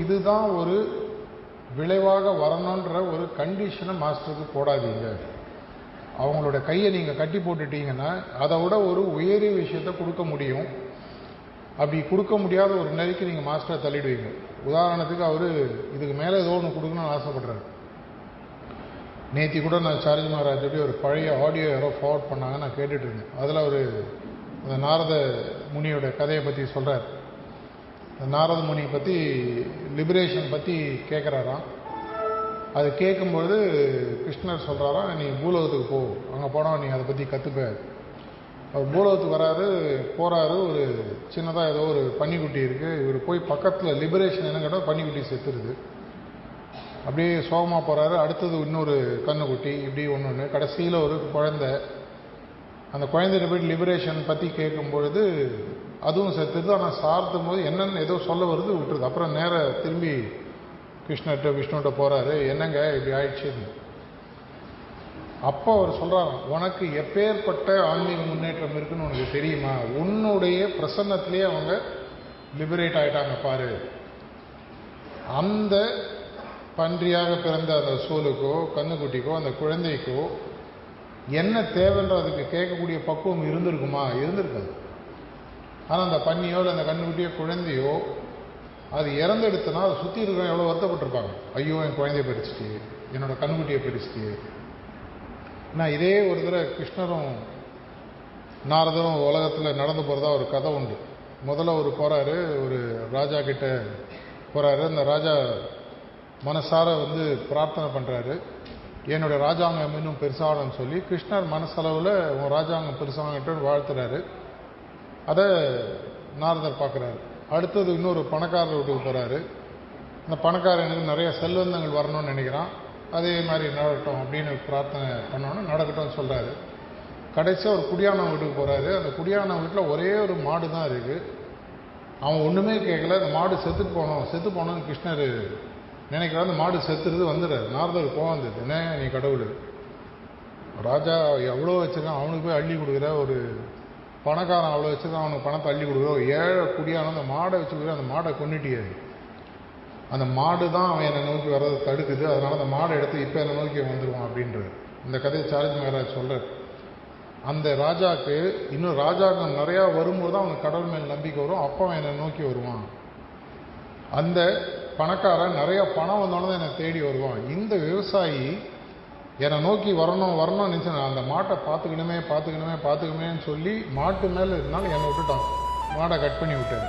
இதுதான் ஒரு விளைவாக வரணுன்ற ஒரு கண்டிஷனை மாஸ்டருக்கு போடாதீங்க. அவங்களோட கையை நீங்கள் கட்டி போட்டுட்டீங்கன்னா அதை விட ஒரு உயரிய விஷயத்தை கொடுக்க முடியும். அப்படி கொடுக்க முடியாத ஒரு நிலைக்கு நீங்கள் மாஸ்டரை தள்ளிடுவீங்க. உதாரணத்துக்கு அவர் இதுக்கு மேலே ஏதோ ஒன்று கொடுக்கணும்னு ஆசைப்படுறாரு. நேற்று கூட நான் சார்ஜி மகாராஜ் ஒரு பழைய ஆடியோ யாரோ ஃபார்வர்ட் பண்ணாங்க, நான் கேட்டுட்டு இருந்தேன். அதில் அவர் அந்த நாரத முனியோட கதையை பற்றி சொல்கிறார். நாரத முனி பற்றி லிபரேஷன் பற்றி கேட்குறாராம். அது கேட்கும்பொழுது கிருஷ்ணர் சொல்கிறாராம், நீ பூலோகத்துக்கு போ, அங்கே போனால் நீ அதை பற்றி கற்றுப்ப. அவர் பூலோகத்துக்கு வராரு, போகிறாரு. ஒரு சின்னதாக ஏதோ ஒரு பன்னிக்குட்டி இருக்குது. இவர் போய் பக்கத்தில் லிபரேஷன் என்ன கேட்டால் பன்னிக்குட்டி செத்துருது. அப்படியே சோகமாக போகிறாரு. அடுத்தது இன்னொரு கண்ணுக்குட்டி, இப்படி ஒன்று கடைசியில் ஒரு குழந்தை. அந்த குழந்தைகிட்ட போய் லிபரேஷன் பற்றி கேட்கும் பொழுது அதுவும் செத்துது. ஆனால் சார்த்தும் போது என்னென்னு ஏதோ சொல்ல வருது, விட்டுருது. அப்புறம் நேராக திரும்பி கிருஷ்ணர்கிட்ட விஷ்ணுகிட்ட போகிறாரு, என்னங்க இப்படி ஆயிடுச்சுன்னு. அப்போ அவர் சொல்கிறார், உனக்கு எப்பேற்பட்ட ஆன்மீக முன்னேற்றம் இருக்குன்னு உனக்கு தெரியுமா? உன்னுடைய பிரசன்னத்திலே அவங்க லிபரேட் ஆகிட்டாங்க பாரு. அந்த பன்றியாக பிறந்த அந்த சோலுக்கோ கண்ணுக்குட்டிக்கோ அந்த குழந்தைக்கோ என்ன தேவைன்றதுக்கு கேட்கக்கூடிய பக்குவம் இருந்திருக்குமா? இருந்திருக்காது. ஆனால் அந்த பன்னியோ இல்லை அந்த கண்ணுக்குட்டியோ குழந்தையோ அது இறந்தெடுத்தனா அதை சுற்றி இருக்கிறவங்க எவ்வளோ வருத்தப்பட்டிருப்பாங்க. ஐயோ, என் குழந்தைய பிரிச்சுட்டு, என்னோட கண்ணுக்குட்டியை பிரிச்சுட்டு. நான் இதே ஒரு தடவை கிருஷ்ணரும் நாரதரும் உலகத்தில் நடந்து போகிறதா ஒரு கதை உண்டு. முதல்ல ஒரு போகிறாரு, ஒரு ராஜா கிட்ட போகிறாரு. அந்த ராஜா மனசார பிரார்த்தனை பண்ணுறாரு, என்னுடைய ராஜாங்கம் இன்னும் பெருசாகணும்னு சொல்லி. கிருஷ்ணர் மனசளவில் உன் ராஜாங்கம் பெருசாகட்டுன்னு வாழ்த்துறாரு. அதை நாரதர் பார்க்குறாரு. அடுத்தது இன்னொரு பணக்காரர் வீட்டுக்கு போகிறாரு. அந்த பணக்காரனுக்கு நிறைய செல்வந்தங்கள் வரணும்னு நினைக்கிறான். அதே மாதிரி நடக்கட்டும் அப்படின்னு பிரார்த்தனை பண்ணோன்னு நடக்கட்டும்னு சொல்கிறாரு. கடைசியாக ஒரு குடியானம் வீட்டுக்கு போகிறாரு. அந்த குடியானம் வீட்டில் ஒரே ஒரு மாடு தான் இருக்குது. அவன் ஒன்றுமே கேட்கல. அந்த மாடு செத்து போனோன்னு கிருஷ்ணர் நினைக்கிறார். அந்த மாடு செத்துறது வந்துடுறாரு. நாரதர் கோவம் வந்தது, என்ன நீ கடவுள், ராஜா எவ்வளோ வச்சுருக்கான் அவனுக்கு போய் அள்ளி கொடுக்குற, ஒரு பணக்காரன் அவ்வளோ வச்சுருக்கான் அவனுக்கு பணத்தை அள்ளி கொடுக்குற, ஒரு ஏழை குடியான அந்த மாடை வச்சுக்கிற, அந்த மாடை கொண்டுட்டியே. அந்த மாடு தான் அவன் என்னை நோக்கி வர்றதை தடுக்குது, அதனால் அந்த மாடை எடுத்து இப்போ என்னை நோக்கி வந்துடுவான் அப்படின்றது. இந்த கதையை சார்ஜி மகாராஜ் சொல்கிறார். அந்த ராஜாவுக்கு இன்னும் ராஜாங்கம் நிறையா வரும்போது தான் அவனுக்கு கடவுள் மேல் நம்பிக்கை வரும். அப்போ அவன் என்னை நோக்கி வருவான். அந்த பணக்காரன் நிறையா பணம் வந்தோன்னு என்னை தேடி வருவான். இந்த விவசாயி என்னை நோக்கி வரணும்னு நினச்சி நான் அந்த மாட்டை பார்த்துக்கணுமேன்னு சொல்லி மாட்டு மேலே இருந்தாலும் என்னை விட்டுட்டான். மாடை கட் பண்ணி விட்டார்.